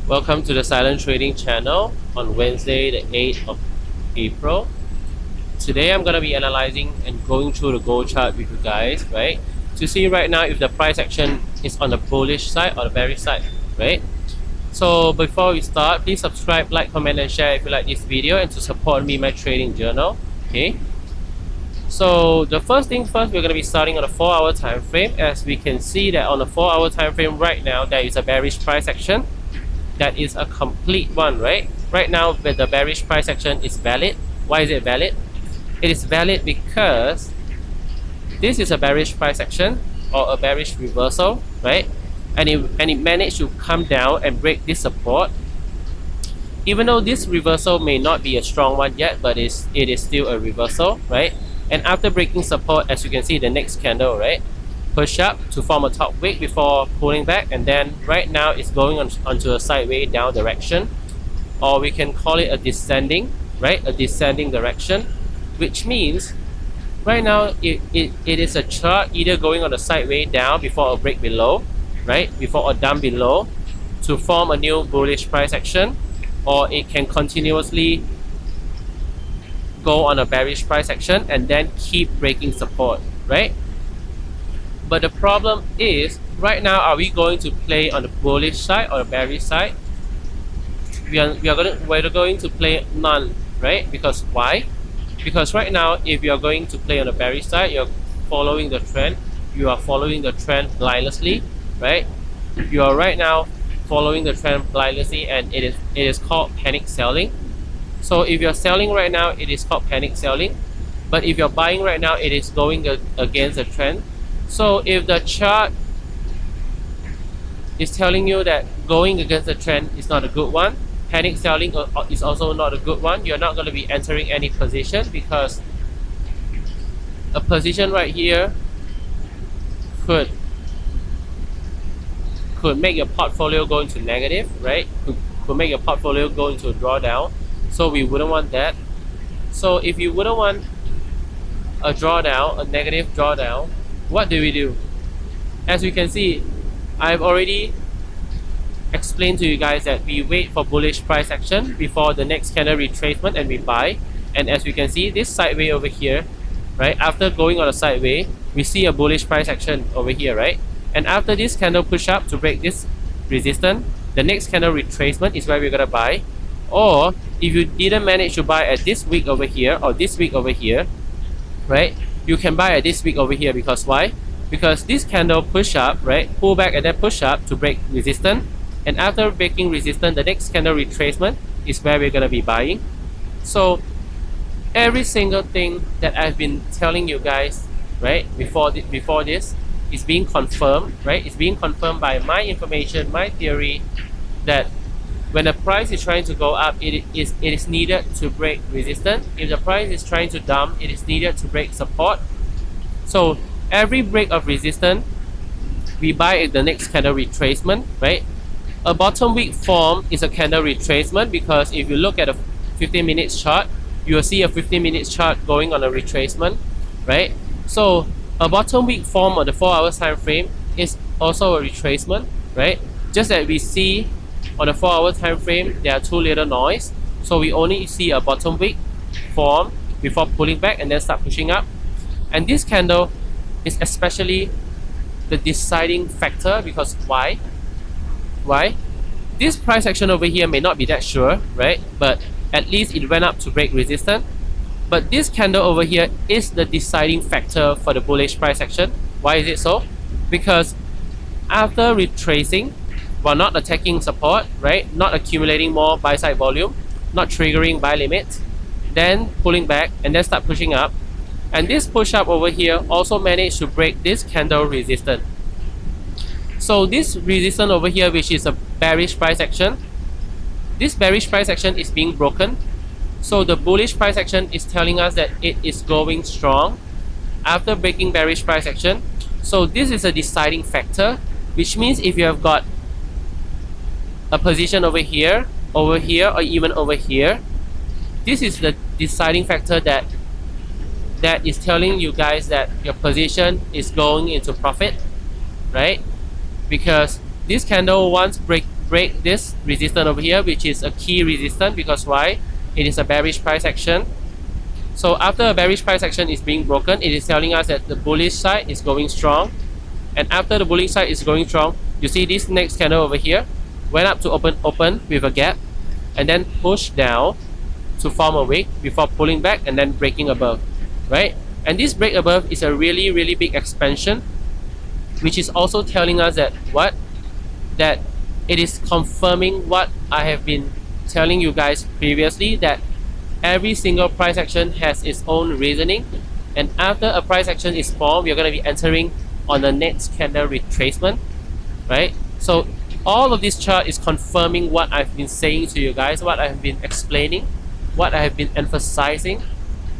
Welcome to the Silent Trading channel on Wednesday the 8th of April. Today I'm going to be analyzing and going through the gold chart with you guys, right? To see right now if the price action is on the bullish side or the bearish side, right? So before we start, please subscribe, like, comment and share if you like this video and to support me in my trading journal, okay? So the first thing first, we're going to be starting on a 4-hour time frame. As we can see that on the 4-hour time frame right now, there is a bearish price action. That is a complete one, right? Right now, the bearish price action is valid. Why is it valid? It is valid because this is a bearish price action or a bearish reversal, right? And it managed to come down and break this support. Even though this reversal may not be a strong one yet, but it is still a reversal, right? And after breaking support, as you can see, the next candle, right, push up to form a top wick before pulling back, and then right now it's going onto a sideways down direction, or we can call it a descending, right, a descending direction, which means right now it is a chart either going on a sideways down before a break below, right, before a dump below to form a new bullish price action, or it can continuously go on a bearish price action and then keep breaking support, right? But the problem is, right now, are we going to play on the bullish side or the bearish side? We're going to play none, right? Because why? Because right now, if you are going to play on the bearish side, you're following the trend. You are following the trend blindlessly, right? You are right now following the trend blindlessly, and it is called panic selling. So if you're selling right now, it is called panic selling. But if you're buying right now, it is going against the trend. So if the chart is telling you that going against the trend is not a good one, panic selling is also not a good one, you're not going to be entering any position, because a position right here could make your portfolio go into negative, right? Could make your portfolio go into a drawdown. So we wouldn't want that. So if you wouldn't want a drawdown, a negative drawdown, what do we do? As you can see, I've already explained to you guys that we wait for bullish price action before the next candle retracement and we buy. And as you can see, this sideways over here, right, after going on a sideways, we see a bullish price action over here, right? And after this candle push up to break this resistance, the next candle retracement is where we're gonna buy. Or if you didn't manage to buy at this week over here or this week over here, right, you can buy at this week over here. Because why? Because this candle push up, right, pull back and then push up to break resistance, and after breaking resistance, the next candle retracement is where we're going to be buying. So every single thing that I've been telling you guys, right, before this is being confirmed, right? It's being confirmed by my information, my theory, that when the price is trying to go up, it is needed to break resistance. If the price is trying to dump, it is needed to break support. So every break of resistance, we buy at the next candle retracement, right? A bottom wick form is a candle retracement, because if you look at a 15 minutes chart, you will see a 15 minutes chart going on a retracement, right? So a bottom wick form on the 4-hour time frame is also a retracement, right? Just that we see on the 4-hour time frame, there are too little noise, so we only see a bottom wick form before pulling back and then start pushing up. And this candle is especially the deciding factor, because why? This price action over here may not be that sure, right? But at least it went up to break resistance. But this candle over here is the deciding factor for the bullish price action. Why is it so? Because after retracing, while not attacking support, right, not accumulating more buy side volume, not triggering buy limits, then pulling back and then start pushing up, and this push up over here also managed to break this candle resistance. So this resistance over here, which is a bearish price action, this bearish price action is being broken. So the bullish price action is telling us that it is going strong after breaking bearish price action. So this is a deciding factor, which means if you have got a position over here, or even over here, this is the deciding factor that is telling you guys that your position is going into profit, right? Because this candle once break this resistance over here, which is a key resistance, because why? It is a bearish price action. So after a bearish price action is being broken, it is telling us that the bullish side is going strong. And after the bullish side is going strong, you see this next candle over here went up to open with a gap and then push down to form a wick before pulling back and then breaking above, right? And this break above is a really big expansion, which is also telling us that what? That it is confirming what I have been telling you guys previously, that every single price action has its own reasoning, and after a price action is formed, we are going to be entering on the next candle retracement, right? So all of this chart is confirming what I've been saying to you guys, what I've been explaining, what I have been emphasizing,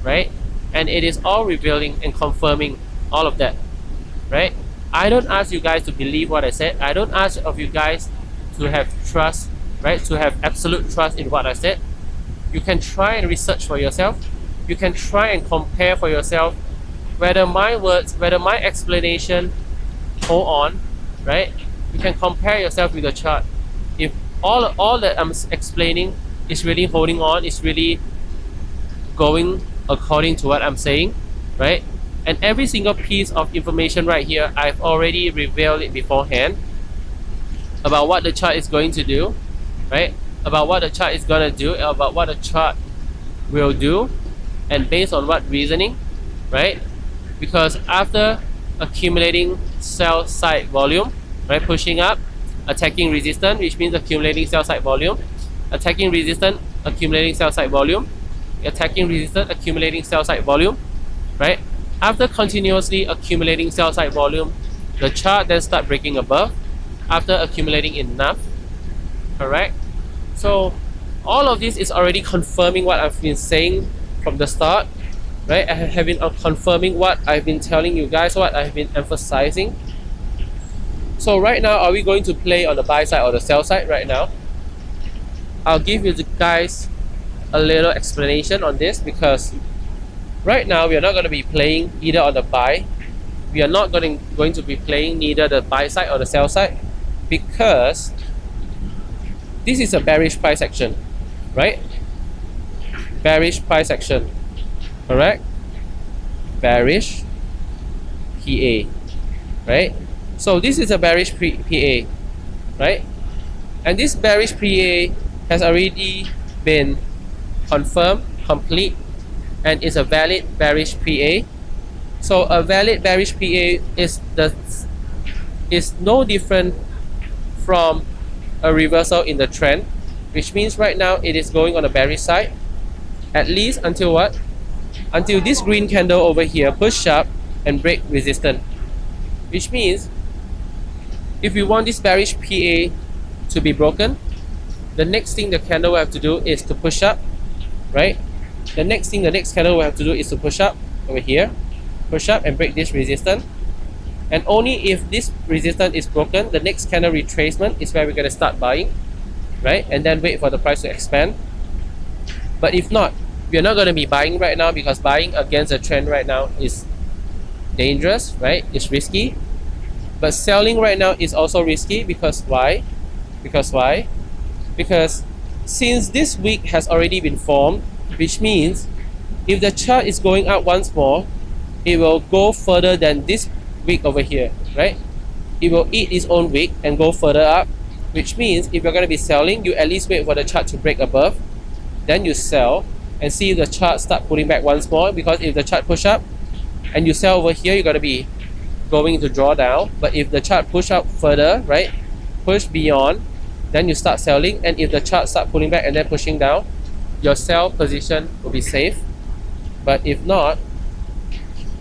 right? And it is all revealing and confirming all of that, right? I don't ask you guys to believe what I said. I don't ask of you guys to have trust, right? To have absolute trust in what I said. You can try and research for yourself. You can try and compare for yourself whether my words, whether my explanation hold on, right? You can compare yourself with the chart. If all that I'm explaining is really holding on, is really going according to what I'm saying, right? And every single piece of information right here, I've already revealed it beforehand about what the chart is going to do, right? About what the chart is going to do, about what the chart will do, and based on what reasoning, right? Because after accumulating sell side volume, right, pushing up, attacking resistance, which means accumulating sell side volume, attacking resistance, accumulating sell side volume, attacking resistance, accumulating sell side volume, right? After continuously accumulating sell side volume, the chart then start breaking above after accumulating enough, correct? So all of this is already confirming what I've been saying from the start, right? I have been confirming what I've been telling you guys, what I've been emphasizing. So right now, are we going to play on the buy side or the sell side right now? I'll give you guys a little explanation on this, because right now we are not going to be playing either on the buy. We are not going to be playing neither the buy side or the sell side, because this is a bearish price action, right? Bearish price action, correct? Bearish PA, right? So this is a bearish PA, right? And this bearish PA has already been confirmed, complete, and is a valid bearish PA. So a valid bearish PA is no different from a reversal in the trend, which means right now it is going on the bearish side, at least until what? Until this green candle over here push up and break resistance, which means if we want this bearish PA to be broken, the next thing the candle will have to do is to push up, right? The next thing the next candle will have to do is to push up over here, push up and break this resistance. And only if this resistance is broken, the next candle retracement is where we're going to start buying, right? And then wait for the price to expand. But if not, we're not going to be buying right now, because buying against the trend right now is dangerous, right? It's risky. But selling right now is also risky, because why? Because since this wick has already been formed, which means if the chart is going up once more, it will go further than this wick over here, right? It will eat its own wick and go further up, which means if you're going to be selling, you at least wait for the chart to break above, then you sell and see if the chart start pulling back once more. Because if the chart push up and you sell over here, you're going to be going into drawdown. But if the chart push up further, right, push beyond, then you start selling. And if the chart start pulling back and then pushing down, your sell position will be safe. But if not,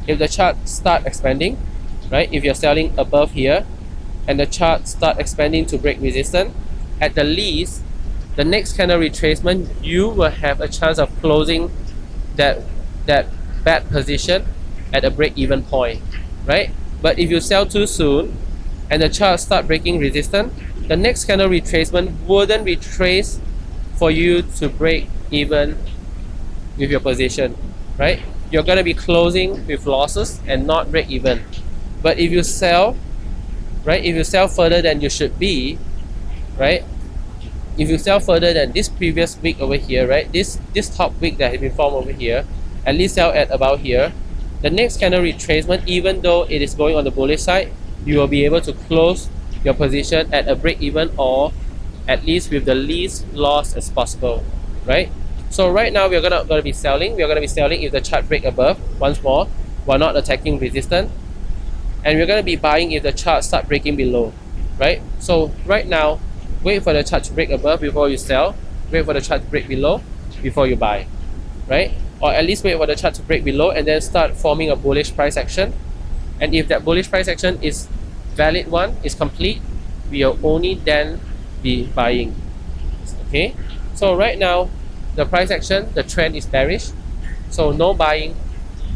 if the chart start expanding, right, if you're selling above here and the chart start expanding to break resistance, at the least the next candle retracement, you will have a chance of closing that bad position at a break-even point, right? But if you sell too soon and the chart start breaking resistance, the next candle retracement wouldn't retrace for you to break even with your position, right? You're going to be closing with losses and not break even. But if you sell, right, if you sell further than you should be, right, if you sell further than this previous wick over here, right, this top wick that has been formed over here, at least sell at about here, the next candle retracement, even though it is going on the bullish side, you will be able to close your position at a break even, or at least with the least loss as possible, right? So right now we're gonna be selling. We're gonna be selling if the chart break above once more, while not attacking resistance, and we're gonna be buying if the chart start breaking below, right? So right now, wait for the chart to break above before you sell. Wait for the chart to break below before you buy, right? Or at least wait for the chart to break below and then start forming a bullish price action. And if that bullish price action is valid one, is complete, we will only then be buying. Okay, so right now the price action, the trend is bearish, so no buying,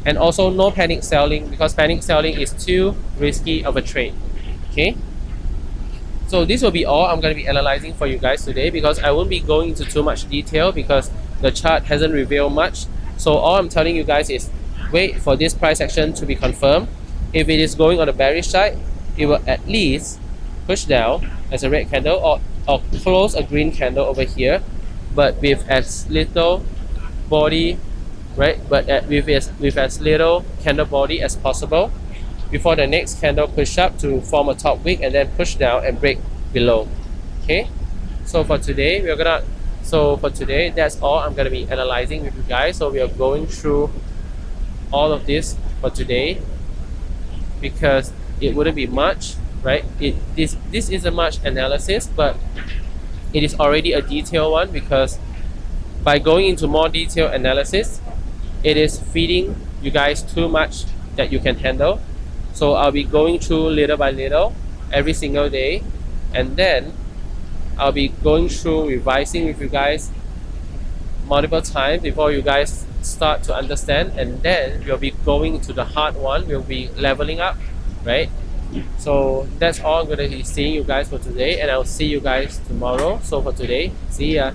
and also no panic selling, because panic selling is too risky of a trade. Okay, so this will be all I'm going to be analyzing for you guys today, because I won't be going into too much detail because the chart hasn't revealed much. So all I'm telling you guys is wait for this price action to be confirmed. If it is going on the bearish side, it will at least push down as a red candle, or close a green candle over here, but with as little body, right, but with as little candle body as possible before the next candle push up to form a top wick and then push down and break below. Okay, so for today that's all I'm going to be analyzing with you guys. So we are going through all of this for today because it wouldn't be much, right? This isn't much analysis, but it is already a detailed one, because by going into more detailed analysis, it is feeding you guys too much that you can handle. So I'll be going through little by little every single day, and then I'll be going through revising with you guys multiple times before you guys start to understand, and then we'll be going to the hard one. We'll be leveling up, right? So that's all I'm going to be seeing you guys for today, and I'll see you guys tomorrow. So for today, see ya.